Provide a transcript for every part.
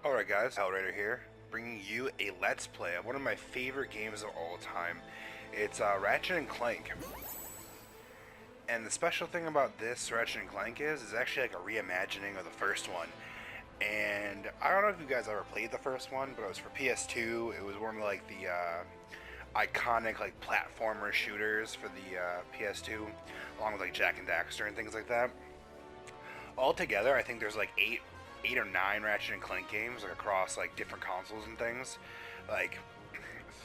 Alright guys, Hellraider here, bringing you a Let's Play of one of my favorite games of all time. It's Ratchet Clank. And the special thing about this Ratchet Clank is it's actually like a reimagining of the first one. And I don't know if you guys ever played the first one, but it was for PS2. It was one of like the iconic like platformer shooters for the PS2, along with like Jak and Daxter and things like that. Altogether, I think there's like eight or nine Ratchet and Clank games like across like different consoles and things, like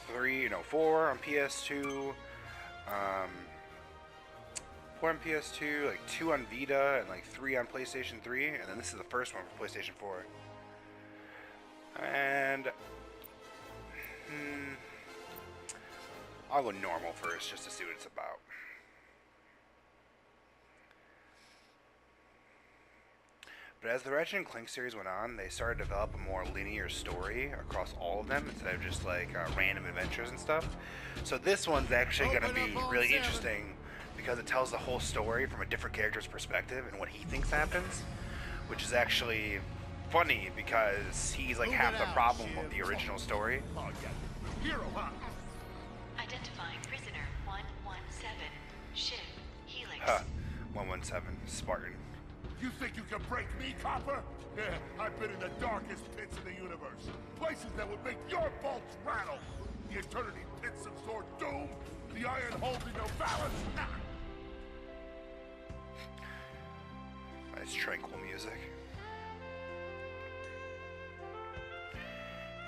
4 on PS2, 4 on PS2, like 2 on Vita, and like 3 on PlayStation 3, and then this is the first one for PlayStation 4. And I'll go normal first just to see what it's about. But as the Ratchet & Clank series went on, they started to develop a more linear story across all of them instead of just like random adventures and stuff. So this one's actually going to be really interesting because it tells the whole story from a different character's perspective and what he thinks happens, which is actually funny because he's like half the problem of the original story. Identifying prisoner 117, ship, Helix. 117, Spartan. You think you can break me, Copper? Yeah, I've been in the darkest pits of the universe. Places that would make your bolts rattle. The eternity pits of Sword Doom. The iron holes in your balance. Nice tranquil music.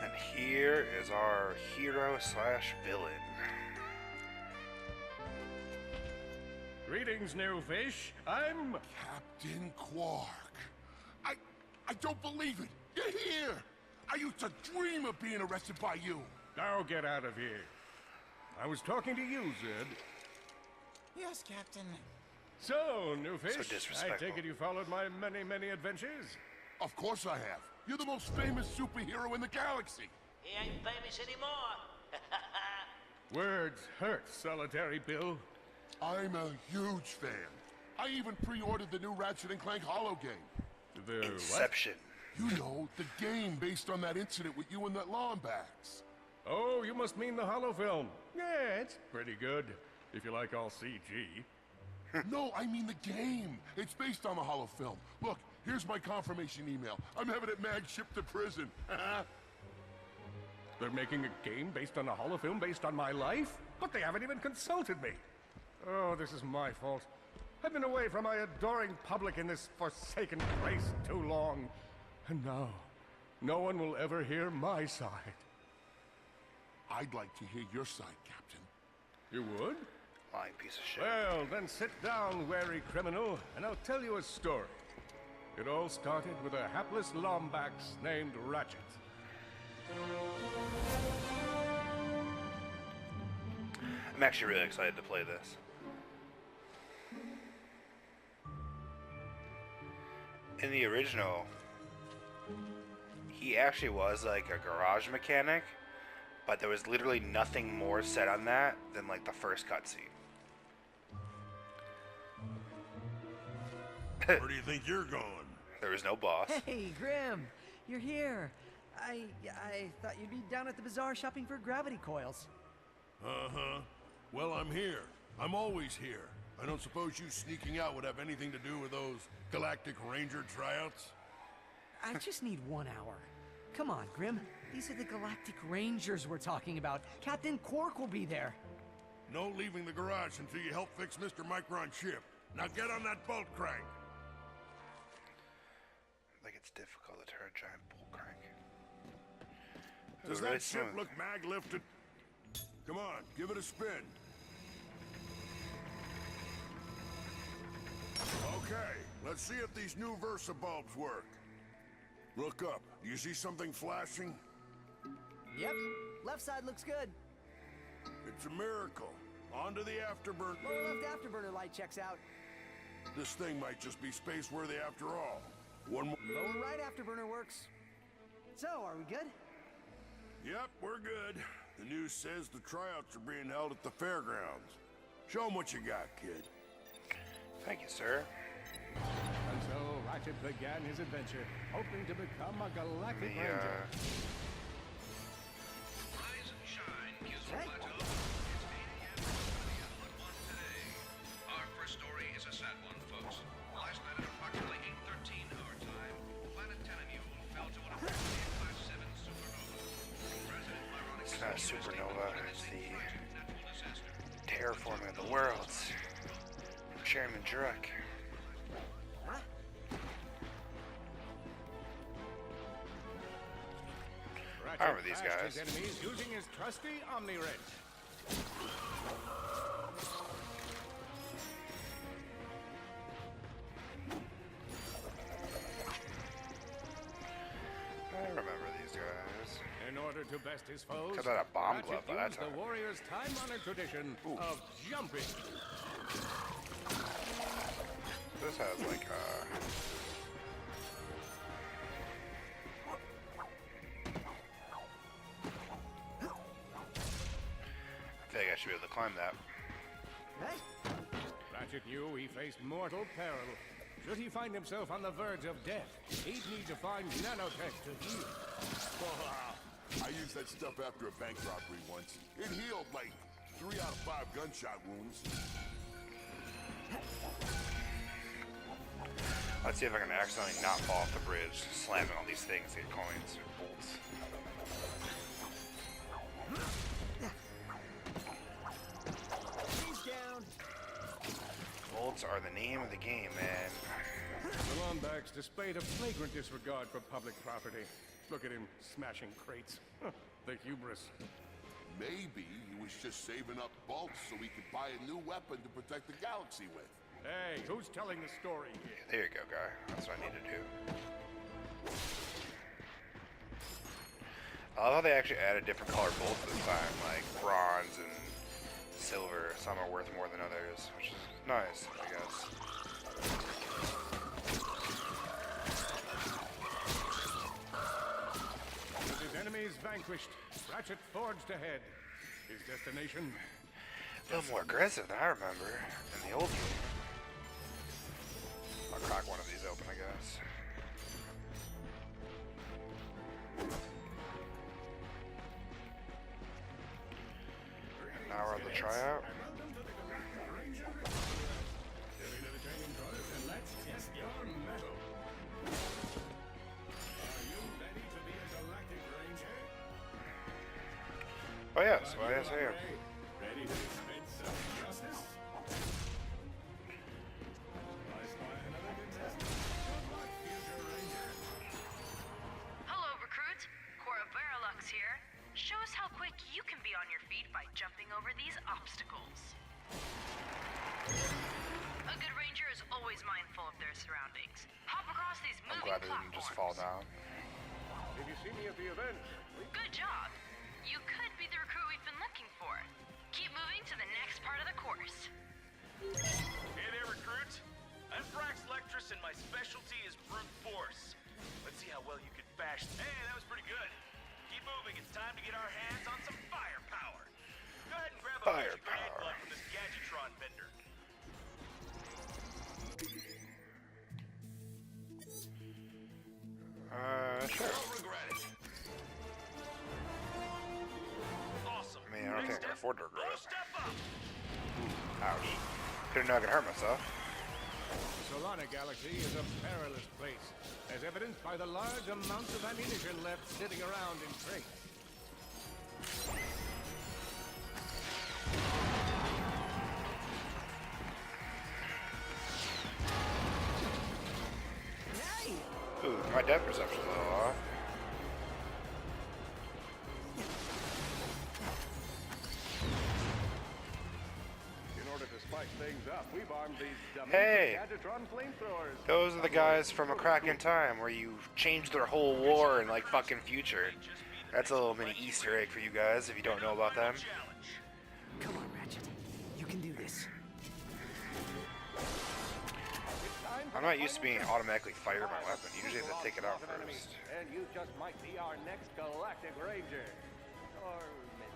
And here is our hero/villain. Greetings, new fish. I'm Captain Quark. I don't believe it. You're here. I used to dream of being arrested by you. Now get out of here. I was talking to you, Zed. Yes, Captain. So, new fish, So I disrespectful. take it you followed my many adventures? Of course I have. You're the most famous superhero in the galaxy. He ain't famous anymore. Words hurt, Solitary Bill. I'm a huge fan. I even pre-ordered the new Ratchet & Clank holo game. The Inception. You know, the game based on that incident with you and that Lombax. what? Oh, you must mean the holo film. Yeah, it's pretty good, if you like all CG. No, I mean the game. It's based on the holo film. Look, here's my confirmation email. I'm having it mag shipped to prison. They're making a game based on a holo film based on my life? But they haven't even consulted me. Oh, this is my fault. I've been away from my adoring public in this forsaken place too long. And now, no one will ever hear my side. I'd like to hear your side, Captain. You would? Lying piece of shit. Well, then sit down, wary criminal, and I'll tell you a story. It all started with a hapless Lombax named Ratchet. I'm actually really excited to play this. In the original, he actually was like a garage mechanic, but there was literally nothing more said on that than like the first cutscene. Where do you think you're going? There was no boss. Hey, Grim, you're here. I thought you'd be down at the bazaar shopping for gravity coils. Uh-huh. Well, I'm here. I'm always here. I don't suppose you sneaking out would have anything to do with those Galactic Ranger tryouts? I just need 1 hour. Come on, Grim. These are the Galactic Rangers we're talking about. Captain Quark will be there. No leaving the garage until you help fix Mr. Micron's ship. Now get on that bolt crank. Like it's difficult to turn a giant bull crank. Does Really that ship smooth. look mag-lifted? Come on, give it a spin. Okay, let's see if these new Versa bulbs work. Look up. Do you see something flashing? Yep. Left side looks good. It's a miracle. On to the afterburner. Lower left afterburner light checks out. This thing might just be space-worthy after all. One more... Lower right afterburner works. So, are we good? Yep, we're good. The news says the tryouts are being held at the fairgrounds. Show 'em what you got, kid. Thank you, sir. And so Ratchet began his adventure, hoping to become a galactic ranger. Rise and shine, Gizmo Plateau. It's 8 a.m. at 1 today. Our first story is a sad one, folks. Last night at approximately 8:13 our time, planet Tenamule fell to an approximately Class 7 supernova. President Ironic It's not a supernova, it's the natural disaster. terraforming of the worlds. From Chairman Druck. I remember these Ratchet guys. bashed his enemies using his trusty Omni Wrench. I remember these guys. In order to best his foes, Got that a bomb Ratchet glove by that used the time. warrior's time-honored tradition of jumping. This has like I feel like I should be able to climb that. Ratchet knew he faced mortal peril. Should he find himself on the verge of death, he'd need to find nanotech to heal. I used that stuff after a bank robbery once. It healed like 3 out of 5 gunshot wounds. Let's see if I can accidentally not fall off the bridge, slamming all these things to get coins or bolts. He's down. Bolts are the name of the game, man. The Lombax displayed a flagrant disregard for public property. Look at him smashing crates. The hubris. Maybe he was just saving up bolts so he could buy a new weapon to protect the galaxy with. Hey, who's telling the story here? There you go, guy. That's what I need to do. I love how they actually added different colored bolts this time, like bronze and silver. Some are worth more than others, which is nice, I guess. With his enemies vanquished, Ratchet forged ahead. His destination? A little more aggressive than I remember in the old game. I'll crack one of these open, I guess. Now we're on the tryout. Oh yes, well, yes I am. Ready to dispense some justice? Hello, recruits. Cora Veralux here. Show us how quick you can be on your feet by jumping over these obstacles. A good ranger is always mindful of their surroundings. Hop across these I'm moving glad it didn't just fall platforms. down. Did you see me at the event? Good job. You could be the recruit we've been looking for. Keep moving to the next part of the course. Hey there, recruit. I'm Brax Lectress, and my specialty is brute force. Let's see how well you can bash. Hey, that was pretty good. Keep moving. It's time to get our hands on some firepower. Go ahead and grab a magic grenade Firepower. blood from this Gadgetron vendor. Sure. Don't regret it. Awesome. I mean, I don't think I can afford to regret Little it. step up. Ouch. Couldn't know I could hurt myself. The Solana Galaxy is a perilous place, as evidenced by the large amounts of ammunition left sitting around in crates. Hey! Ooh, my depth perception's a little off. In order to spice things up, we've armed these dummies Hey! with Gadgetron flamethrowers. Those are the guys from A Crack in Time, where you change their whole war in like fucking future. That's a little mini Easter egg for you guys if you don't know about them. Challenge. Come on, Ratchet. You can do this. I'm not used to being automatically fire my weapon. You usually have to take it out first. And you just might be our next Galactic Ranger. Or maybe.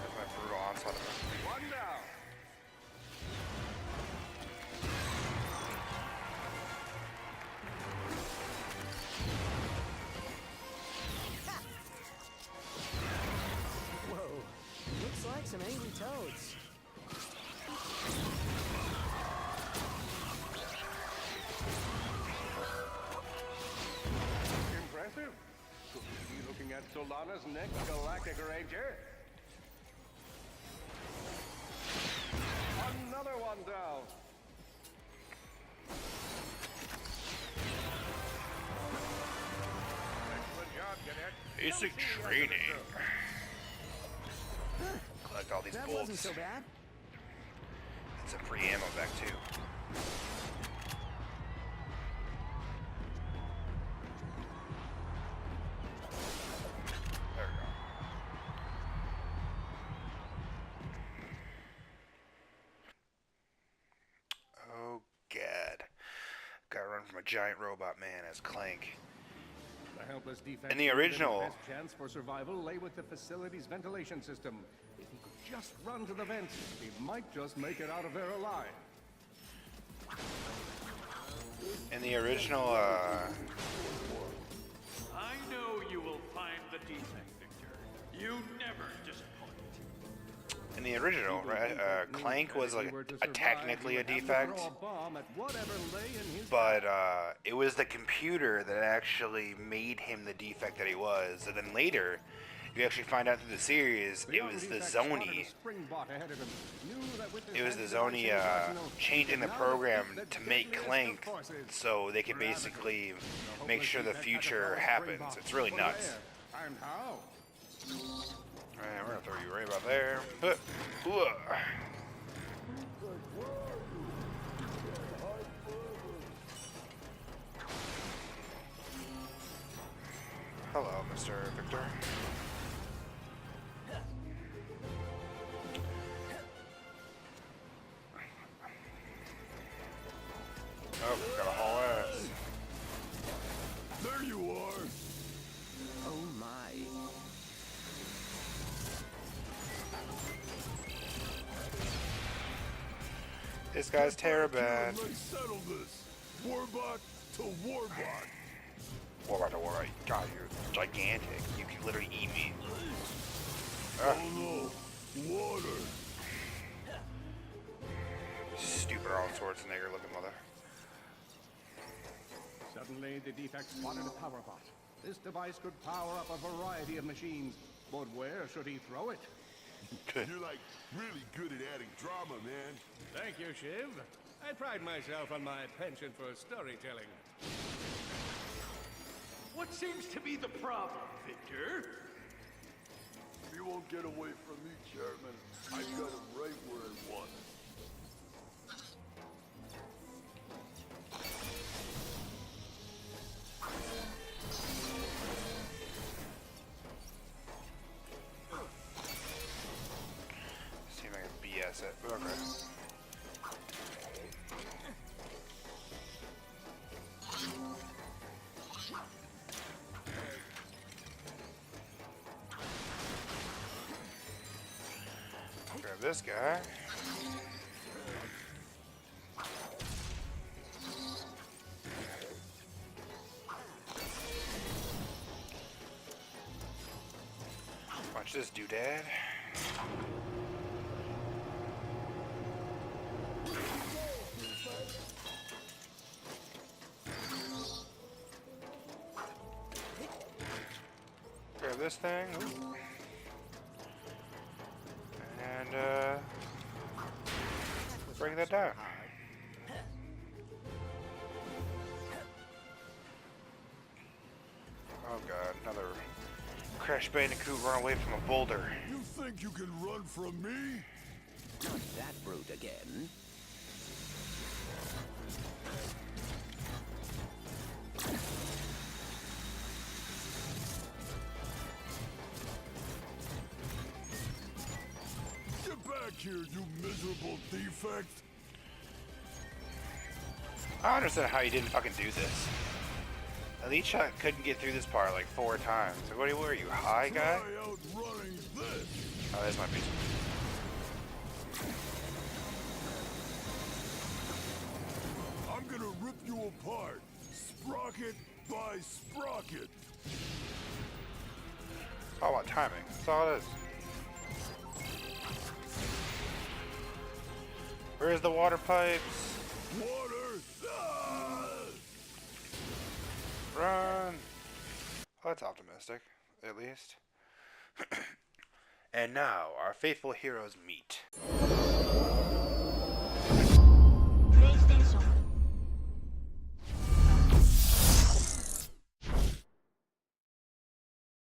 That's my brutal onslaught of it. One down. some angry toads. Impressive. Could we be looking at Solana's next Galactic Ranger? Another one down. Excellent job, Cadet. Basic training. Collect all these That bolts. wasn't so bad. And some free ammo back too. There we go. Oh god. Gotta run from a giant robot man as Clank. The helpless defense In the original- best chance for survival lay with the facility's ventilation system. If he could just run to the vents, he might just make it out of there alive. In the original, I know you will find the defect, Victor. You never disappoint. in the original, right? Clank was like technically a defect, but it was the computer that actually made him the defect that he was. And then later, you actually find out through the series, it was the Zoni. It was the Zoni changing the program to make Clank so they can basically make sure the future happens. It's really nuts. And how? Alright, we're gonna throw you right about there. Hello, Mr. Victor. Oh, got a haul ass. There you are. Oh my. This guy's Terabad. Let's settle this. Warbot to Warbot. Warbot to Warbot. God, you're gigantic. You can literally eat me. Oh no. Water. Stupid Arnold Schwarzenegger looking mother. Suddenly, the defect spotted a power bot. This device could power up a variety of machines, but where should he throw it? You're like really good at adding drama, man. Thank you, Shiv. I pride myself on my penchant for storytelling. What seems to be the problem, Victor? You won't get away from me, Chairman. I got him right where I want him. See if I can BS it. Okay. Grab this guy. Watch this doodad. Grab this thing. Ooh. And bring that down. Oh god, another Crash Bandicoot run away from a boulder. You think you can run from me? Not that brute again. Get back here, you miserable defect. I don't understand how you didn't fucking do this. Elite Shot couldn't get through this part like 4 times. Like, what are you, high guy? Try outrunning this. Oh, there's my piece. I'm gonna rip you apart, sprocket by sprocket. It's all about timing. That's all it is. Where's the water pipes? Water! Ah! Run! Oh, that's optimistic, at least. And now, our faithful heroes meet.